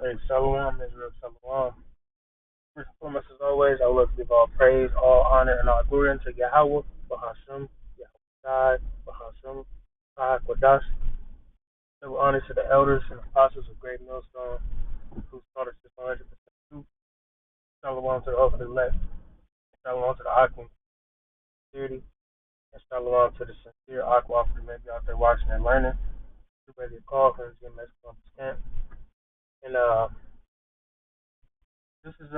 Hey, Shalom, Israel, Shalom. First and foremost, as always, I would love to give all praise, all honor, and all glory unto Yahweh, Bahasham, Yahweh God, Bahasham, Kodash. Double honor to the elders and apostles of Great Millstone, who taught us this 100% truth. Shalom to the hopefully elect, Shalom to the Akim, sincerity, and Shalom to the sincere Aqua that may be out there watching and learning. Everybody a call for this Mexico camp. And this is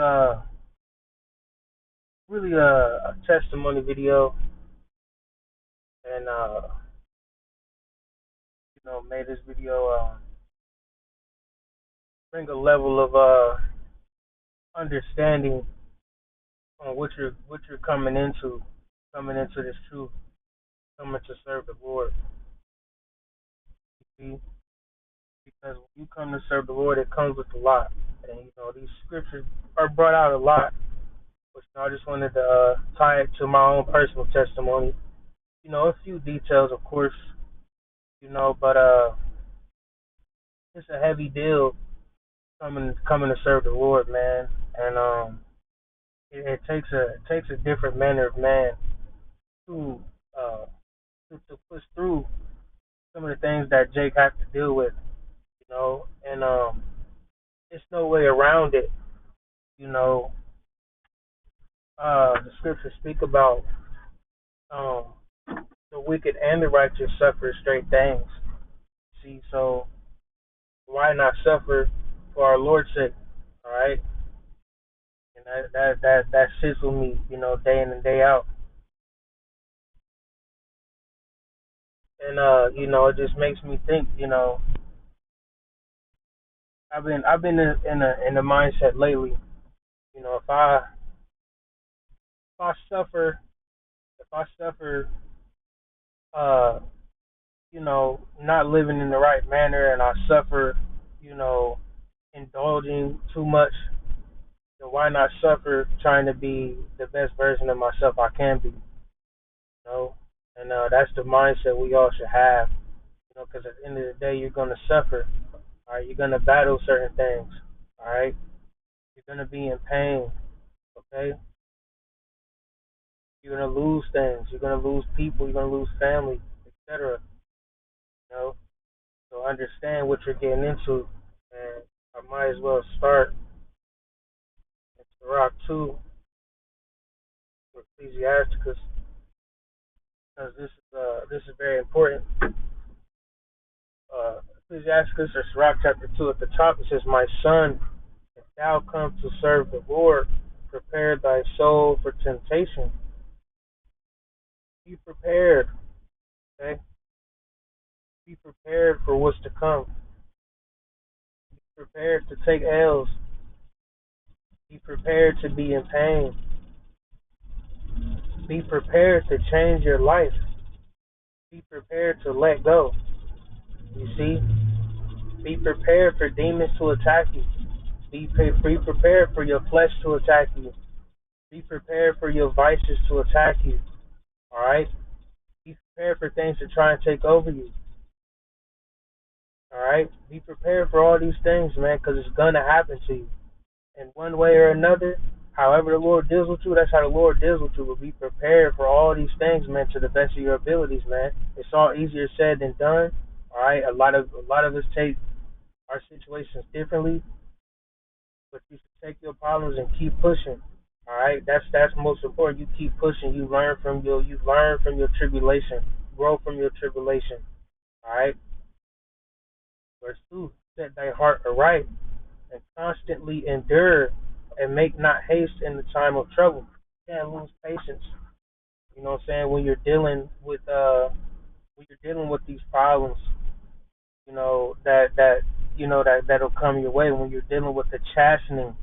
really a testimony video, and made this video bring a level of understanding on what you're coming into this truth, coming to serve the Lord. You see, because when you come to serve the Lord, it comes with a lot, and these scriptures are brought out a lot. But I just wanted to tie it to my own personal testimony. A few details, of course, but it's a heavy deal coming to serve the Lord, man, and it takes a different manner of man to uh to push through some of the things that Jake has to deal with, and there's no way around it, you know. The scriptures speak about um the wicked and the righteous suffer straight things. See, so why not suffer for our Lord's sake? All right, and that sits with me, day in and day out. And it just makes me think. I've been in a mindset lately. If I suffer, if I suffer, uh, not living in the right manner, and I suffer, indulging too much, then why not suffer trying to be the best version of myself I can be? And that's the mindset we all should have. Because at the end of the day, you're gonna suffer. All right, you're gonna battle certain things. All right, you're gonna be in pain. Okay, you're gonna lose things. You're gonna lose people. You're gonna lose family, etc. You know, so understand what you're getting into, and I might as well start in Sirach 2 with Ecclesiasticus, because this is very important. Ecclesiasticus or Sirach chapter 2 at the top, it says, "My son, if thou come to serve the Lord, prepare thy soul for temptation." Be prepared, okay? Be prepared for what's to come. Be prepared to take L's. Be prepared to be in pain. Be prepared to change your life. Be prepared to let go. You see? Be prepared for demons to attack you. Be prepared for your flesh to attack you. Be prepared for your vices to attack you. All right? Be prepared for things to try and take over you. All right? Be prepared for all these things, man, because it's going to happen to you. In one way or another, however the Lord deals with you, that's how the Lord deals with you. But be prepared for all these things, man, to the best of your abilities, man. It's all easier said than done. All right? A lot of us take our situations differently, but you should take your problems and keep pushing. All right? That's most important. You keep pushing. You learn from your tribulation. Grow from your tribulation. All right? Verse 2, set thy heart aright and constantly endure and make not haste in the time of trouble. You can't lose patience. You know what I'm saying? When you're dealing with these problems, that'll come your way when you're dealing with the chastening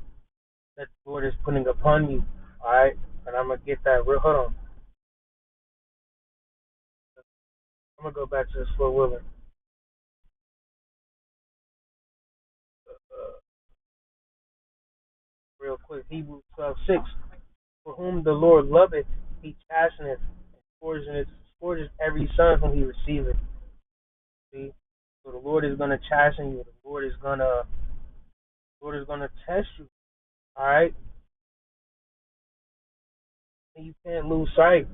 that the Lord is putting upon you. All right? And I'm gonna get that real hold on. I'm gonna go back to the slow willing. Real quick. Hebrews 12:6. For whom the Lord loveth, he chasteneth, and scourges every son whom he receiveth. See? So the Lord is gonna chasten you. The Lord is gonna Lord is going to test you. All right, and you can't lose sight.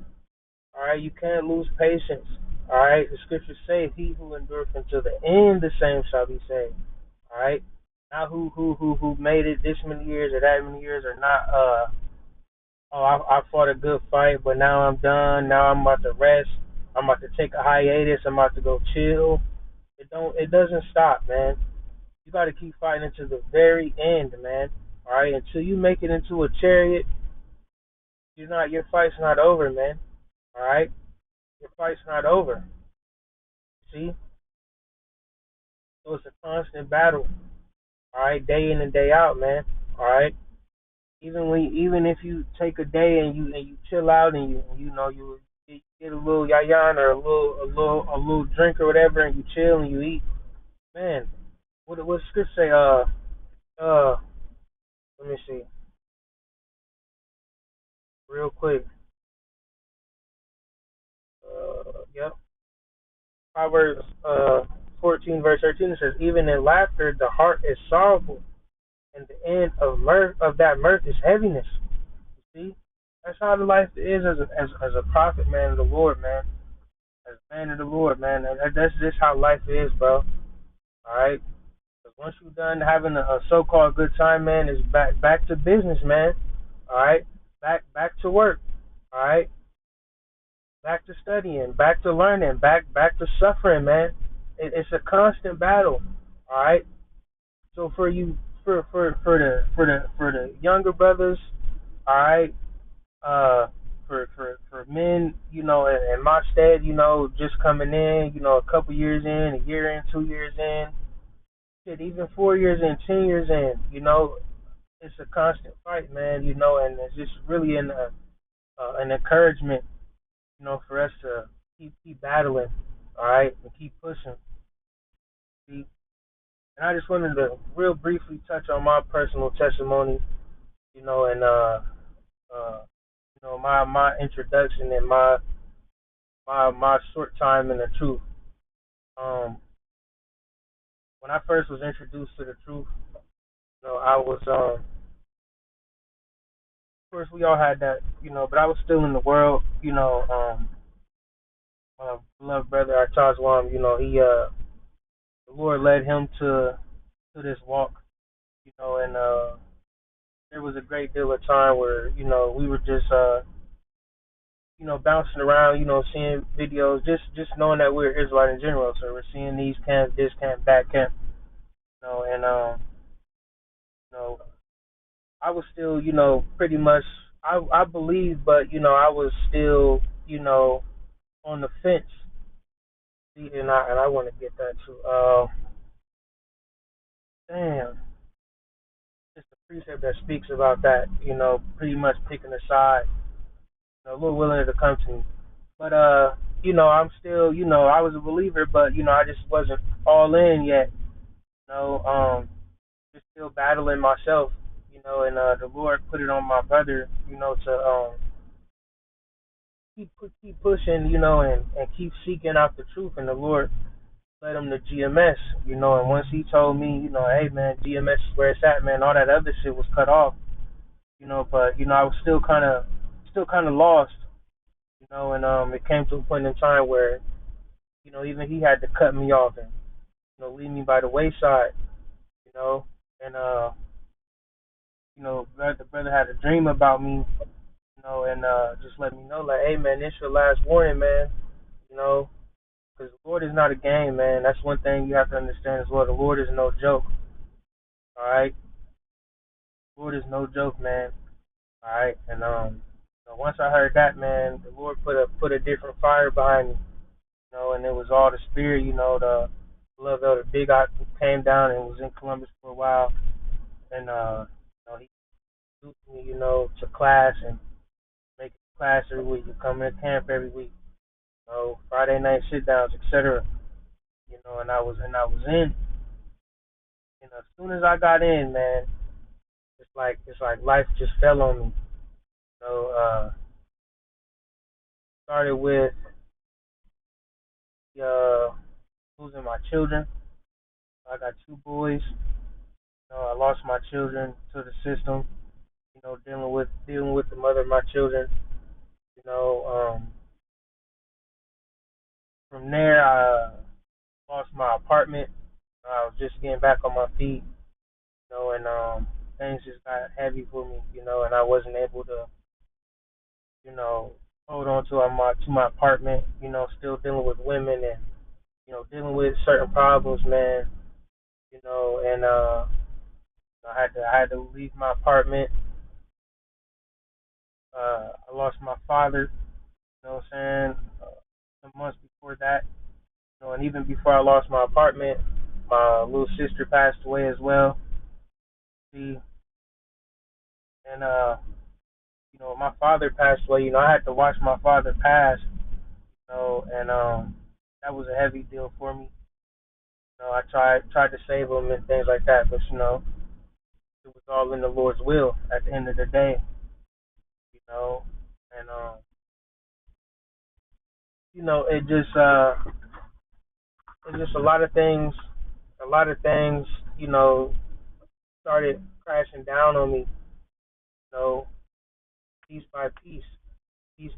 All right, you can't lose patience. All right, the scriptures say, "He who endureth until the end, the same shall be saved." All right, not who made it this many years or that many years, or not. Oh, I fought a good fight, but now I'm done. Now I'm about to rest. I'm about to take a hiatus. I'm about to go chill. It doesn't stop, man. You got to keep fighting to the very end, man. All right, until you make it into a chariot, your fight's not over, man. All right, your fight's not over. See, so it's a constant battle. All right, day in and day out, man. All right, even if you take a day and you chill out and you get a little yayan or a little drink or whatever and you chill and you eat, man. What script say? Uh, let me see real quick. Yep. Proverbs 14 verse 13, it says, "Even in laughter the heart is sorrowful, and the end of that mirth is heaviness." You see, that's how the life is as a prophet, man, of the Lord, man, as a man of the Lord, man. That's just how life is, bro. All right. Because once you're done having a so-called good time, man, it's back to business, man. All right. Back to work. All right. Back to studying, back to learning, back to suffering, man. It's a constant battle. All right. So for you, for the younger brothers, all right. For men, in my stead, just coming in, a couple years in, a year in, 2 years in, shit, even 4 years in, 10 years in, it's a constant fight, man. And it's just really an encouragement, for us to keep battling, all right, and keep pushing. See? And I just wanted to real briefly touch on my personal testimony, and uh, my introduction and my short time in the truth. Um, when I first was introduced to the truth, I was of course we all had that, but I was still in the world, my beloved brother Atazwam, the Lord led him to this walk, and there was a great deal of time where we were just bouncing around, seeing videos, just knowing that we're Israelite in general. So we're seeing these camps, this camp, that camp, and you know, I was still, pretty much I believe, but I was still, on the fence. See, and I want to get that too. Damn, it's a precept that speaks about that, pretty much picking a side. A little willing to come to me. But I'm still, I was a believer, but I just wasn't all in yet. Just still battling myself, and the Lord put it on my brother, to keep pushing, and keep seeking out the truth. And the Lord led him to GMS, and once he told me, hey man, GMS is where it's at, man. All that other shit was cut off, but I was still kind of lost, and it came to a point in time where even he had to cut me off and leave me by the wayside, you know, and the brother had a dream about me, and just let me know like, hey man, this your last warning, man, you know, because the Lord is not a game, man. That's one thing you have to understand as well. The Lord is no joke, all right. The Lord is no joke, man, all right. And once I heard that, man, the Lord put a different fire behind me, and it was all the spirit, the love elder Big I came down and was in Columbus for a while, and he introduced me, to class and making class every week, and coming to camp every week, Friday night sit downs, etc. And I was in, and as soon as I got in, man, it's like life just fell on me. Started with uh losing my children. I got two boys, I lost my children to the system. Dealing with the mother of my children. You know, from there I lost my apartment. I was just getting back on my feet. And things just got heavy for me. And I wasn't able to, you know, hold on to my apartment. Still dealing with women and dealing with certain problems, man. And I had to leave my apartment. I lost my father. You know what I'm saying? Some months before that, and even before I lost my apartment, my little sister passed away as well. See, and my father passed away. I had to watch my father pass. And that was a heavy deal for me. I tried to save him and things like that, but it was all in the Lord's will at the end of the day. You know, and it just a lot of things, you know, started crashing down on me. Piece by piece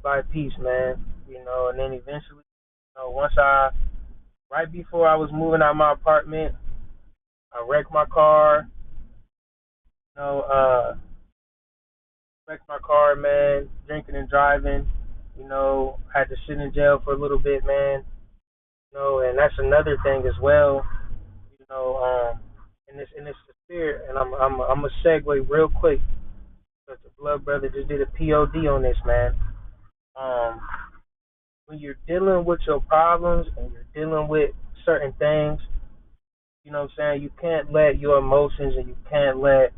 by piece, man. And then eventually, once right before I was moving out of my apartment, I wrecked my car. You know, uh, wrecked my car, man. Drinking and driving. Had to sit in jail for a little bit, man. And that's another thing as well. You know, and it's the spirit. And I'm a segue real quick because the blood brother just did a POD on this, man. Um, when you're dealing with your problems and you're dealing with certain things, what I'm saying, you can't let your emotions and you can't let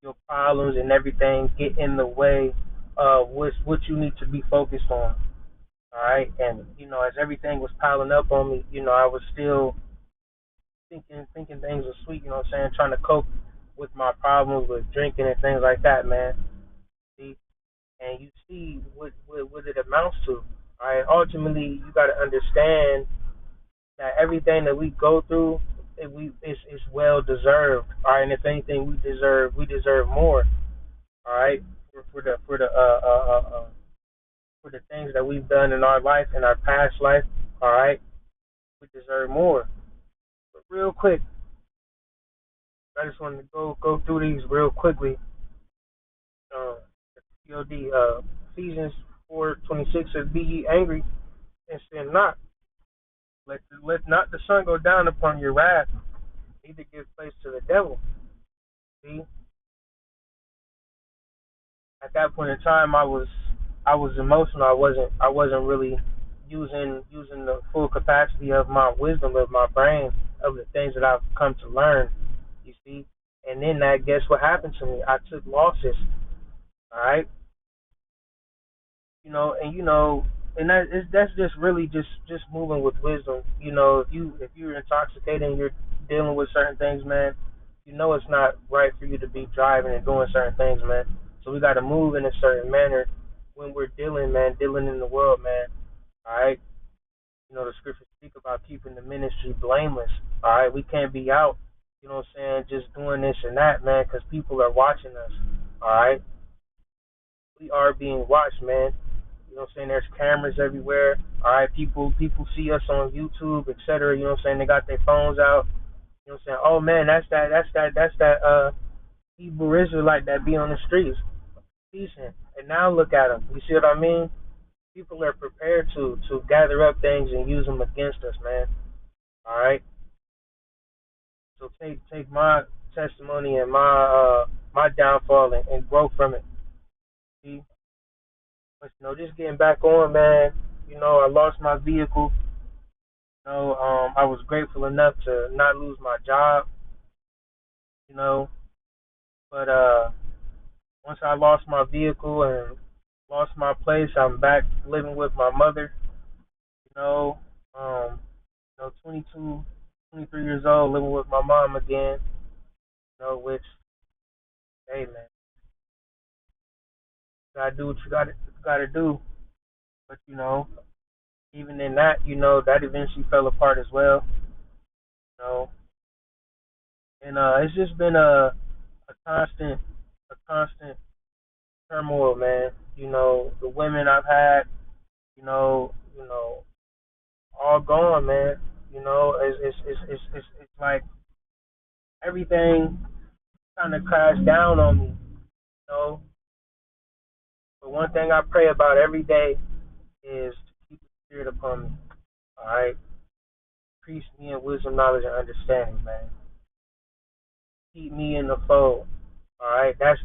your problems and everything get in the way of what you need to be focused on. All right, and as everything was piling up on me, I was still thinking things were sweet. What I'm saying, trying to cope with my problems with drinking and things like that, man. See, and you see what it amounts to. All right, ultimately, you got to understand that everything that we go through, it's well deserved. All right, and if anything, we deserve more. All right, for the things that we've done in our life, in our past life. All right, we deserve more. But real quick, I just wanted to go through these real quickly. Uh, POD, Ephesians 4:26 says, "Be ye angry and sin not. Let not the sun go down upon your wrath, neither give place to the devil." See, at that point in time, I was emotional. I wasn't really using the full capacity of my wisdom, of my brain, of the things that I've come to learn. You see, and then that, guess what happened to me? I took losses. All right, and that's just really just moving with wisdom. If you're intoxicated and you're dealing with certain things, man, it's not right for you to be driving and doing certain things, man. So we got to move in a certain manner when we're dealing in the world, man. All right, the scriptures speak about keeping the ministry blameless. All right, we can't be out, what I'm saying, just doing this and that, man, because people are watching us. All right, we are being watched, man. What I'm saying? There's cameras everywhere. All right, people see us on YouTube, etc. What I'm saying? They got their phones out. What I'm saying? Oh man, that's that Hebrew Israelite that be on the streets. Decent. And now look at them. You see what I mean? People are prepared to gather up things and use them against us, man. All right. So take my testimony and my downfall and grow from it. See? But just getting back on, man. I lost my vehicle. I was grateful enough to not lose my job. You know, but once I lost my vehicle and lost my place, I'm back living with my mother. You know, 22, 23 years old, living with my mom again. Which, hey man, you gotta do what you gotta do. But even in that, that eventually fell apart as well. You know, and it's just been constant a constant turmoil, man. The women I've had, all gone, man. It's like everything kind of crashed down on me, know. But one thing I pray about every day is to keep the spirit upon me. All right, increase me in wisdom, knowledge, and understanding, man. Keep me in the fold. All right, that's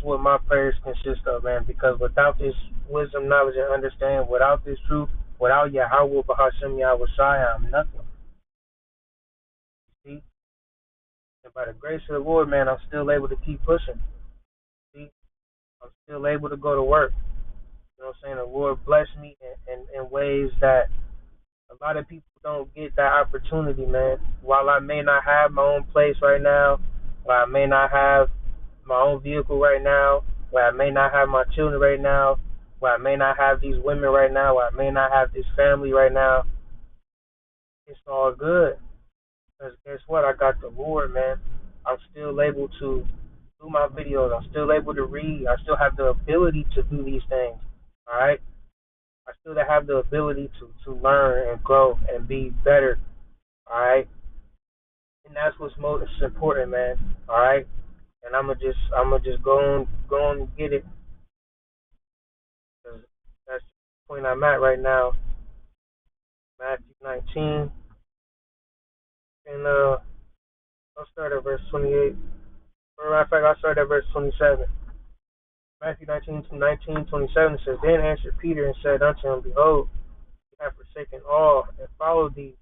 what my prayers consist of, man. Because without this wisdom, knowledge, and understanding, without this truth, without Yahweh Bahashem Yahweh Shai, I'm nothing. See, and by the grace of the Lord, man, I'm still able to keep pushing. See, I'm still able to go to work. You know what I'm saying? The Lord bless me in ways that a lot of people don't get that opportunity, man. While I may not have my own place right now, while I may not have my own vehicle right now, where I may not have my children right now, where I may not have these women right now, where I may not have this family right now, it's all good. Because guess what? I got the Lord, man. I'm still able to do my videos. I'm still able to read. I still have the ability to do these things. All right? I still have the ability to learn and grow and be better. All right? And that's what's most important, man. All right? And I'm gonna just go and get it. 'Cause that's the point I'm at right now. Matthew 19, and I'll start at verse 28. Or matter of fact, I'll start at verse 27. Matthew 19:27 says, Then answered Peter and said unto him, Behold, we have forsaken all and followed thee.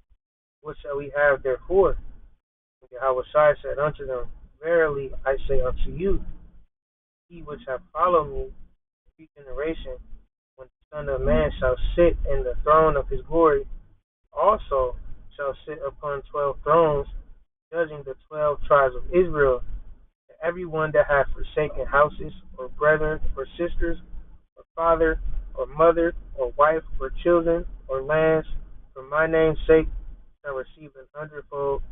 What shall we have therefore? And Yahweh said unto them, Verily I say unto you, he which hath followed me in every generation, when the Son of Man shall sit in the throne of his glory, also shall sit upon 12 thrones, judging the 12 tribes of Israel. And everyone that hath forsaken houses, or brethren, or sisters, or father, or mother, or wife, or children, or lands, for my name's sake, shall receive an hundredfold,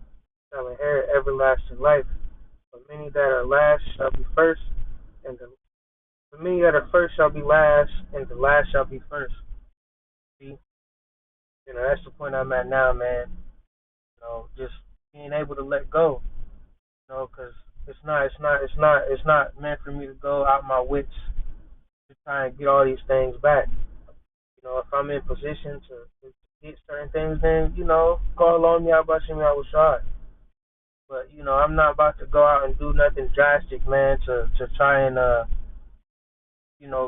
shall inherit everlasting life. But many that are last shall be first, and the many that are first shall be last, and the last shall be first. See, that's the point I'm at now, man. Just being able to let go. Because it's not meant for me to go out my wits to try and get all these things back. If I'm in position to get certain things, then call on me. I will shot. But I'm not about to go out and do nothing drastic, man, to try and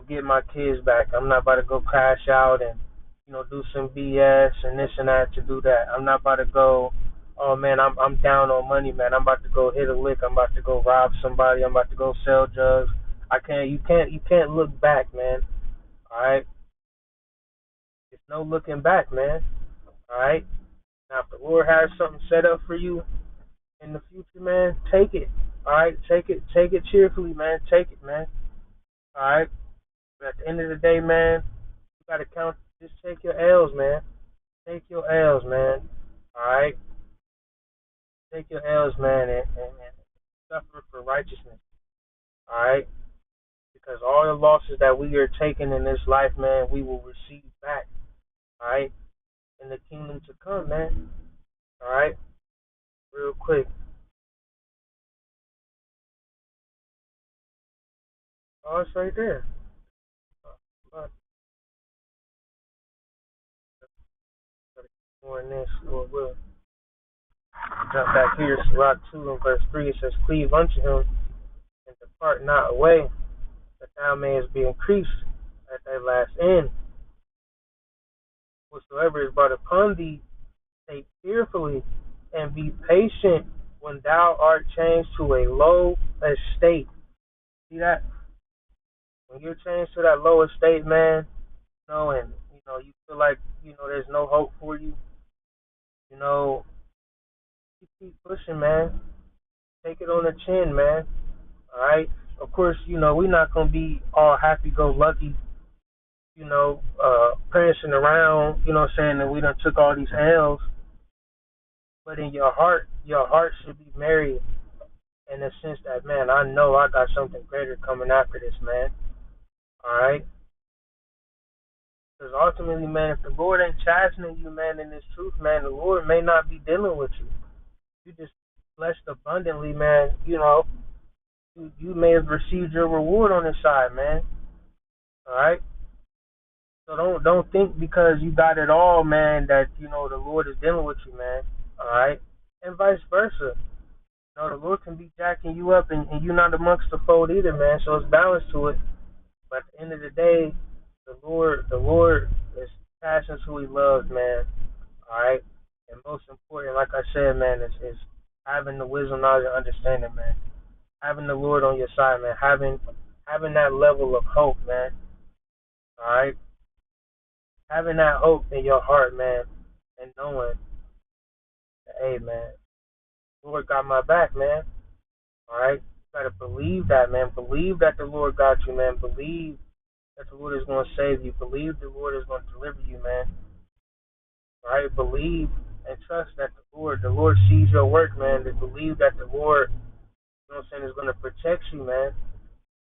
get my kids back. I'm not about to go crash out and do some BS and this and that to do that. I'm not about to go. Oh man, I'm down on money, man. I'm about to go hit a lick. I'm about to go rob somebody. I'm about to go sell drugs. I can't. You can't look back, man. All right. There's no looking back, man. All right. Now, if the Lord has something set up for you in the future, man, take it. All right. Take it cheerfully, man. Take it, man. All right. But at the end of the day, man, you gotta count. Just take your L's, man. Take your L's, man. All right. Take your L's, man, and suffer for righteousness. All right. Because all the losses that we are taking in this life, man, we will receive back. All right. In the kingdom to come, man. All right. Real quick. Oh, it's right there. Gotta keep more in this, Lord will. Jump back here, Sirach 2 and verse 3. It says, Cleave unto him and depart not away, that thou mayest be increased at thy last end. Whatsoever is brought upon thee, take fearfully, and be patient when thou art changed to a low estate. See that? When you're changed to that low estate, man, and you feel like there's no hope for you, you know, you keep pushing, man. Take it on the chin, man. All right. Of course, we're not gonna be all happy-go-lucky, prancing around, saying that we done took all these L's. But in your heart should be merry. in the sense that, man, I know I got something greater coming after this, man. All right? Because ultimately, man, if the Lord ain't chastening you, man, in this truth, man, the Lord may not be dealing with you. You just blessed abundantly, man. You may have received your reward on this side, man. All right? So don't think because you got it all, man, that the Lord is dealing with you, man. All right, and vice versa. The Lord can be jacking you up, and you're not amongst the fold either, man. So it's balance to it. But at the end of the day, the Lord is passions who He loves, man. All right, and most important, like I said, man, is having the wisdom, knowledge, and understanding, man. Having the Lord on your side, man. Having that level of hope, man. All right, having that hope in your heart, man, and knowing, that, hey, man, Lord got my back, man. All right, you gotta believe that, man. Believe that the Lord got you, man. Believe that the Lord is going to save you. Believe the Lord is going to deliver you, man. All right, believe and trust that the Lord sees your work, man. To believe that the Lord, is going to protect you, man.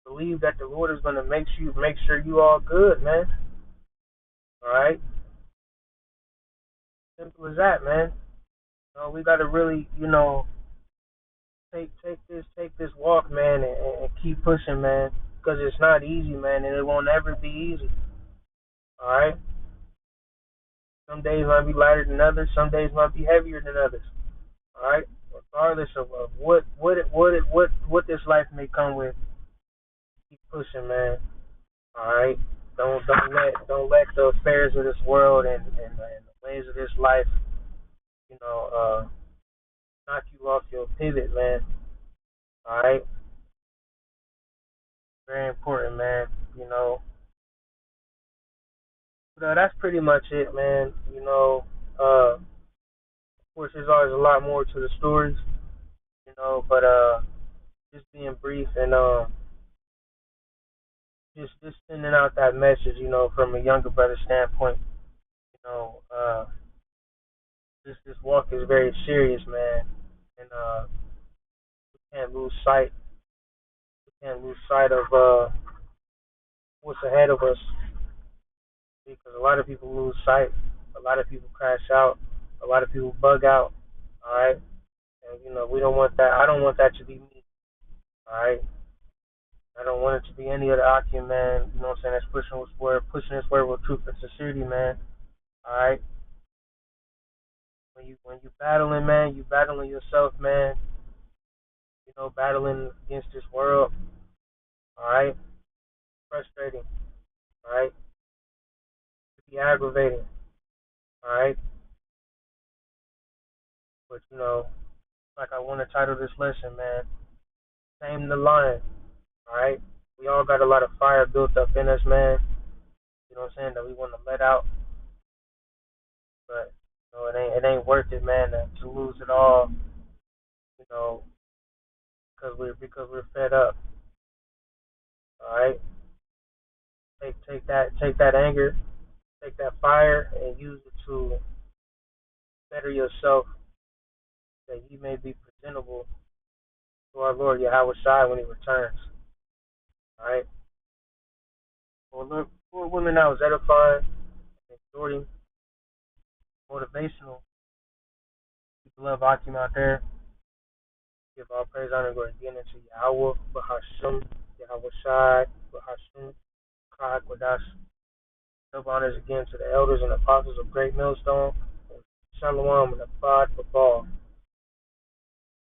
Believe that the Lord is going to make sure you all good, man. All right, simple as that, man. We got to really, take this walk, man, and keep pushing, man, because it's not easy, man, and it won't ever be easy. All right. Some days might be lighter than others. Some days might be heavier than others. All right. Regardless of what this life may come with, keep pushing, man. All right. Don't let the affairs of this world and the ways of this life, you know, knock you off your pivot, man. All right. Very important, man. You know, but that's pretty much it, man. Of course, there's always a lot more to the stories, but just being brief and just sending out that message, from a younger brother standpoint. You know, this walk is very serious, man, and we can't lose sight. We can't lose sight of what's ahead of us because a lot of people lose sight. A lot of people crash out. A lot of people bug out. All right, and we don't want that. I don't want that to be me. All right. I don't want it to be any other Akim, man. You know what I'm saying? That's pushing this word with truth and sincerity, man. All right. When you battling, man, you battling yourself, man. Battling against this world. All right. Frustrating. All right. It can be aggravating. All right. But like I want to title this lesson, man. Tame the lion. All right. We all got a lot of fire built up in us, man. You know what I'm saying? That we want to let out, but it ain't worth it, man, to lose it all. You know, because we're fed up. All right. Take that anger, take that fire, and use it to better yourself, that you may be presentable to our Lord Yahweh Shai when He returns. All right. Well, look, for women that was edifying, exhorting, motivational. People love Akim out there. Give all praise, honor, and glory again to Yahweh, Bahashim, Yahweh Shai, Bahashim, Kai Kodash. Double honors again to the elders and apostles of Great Millstone. Shalom and Abad Babal.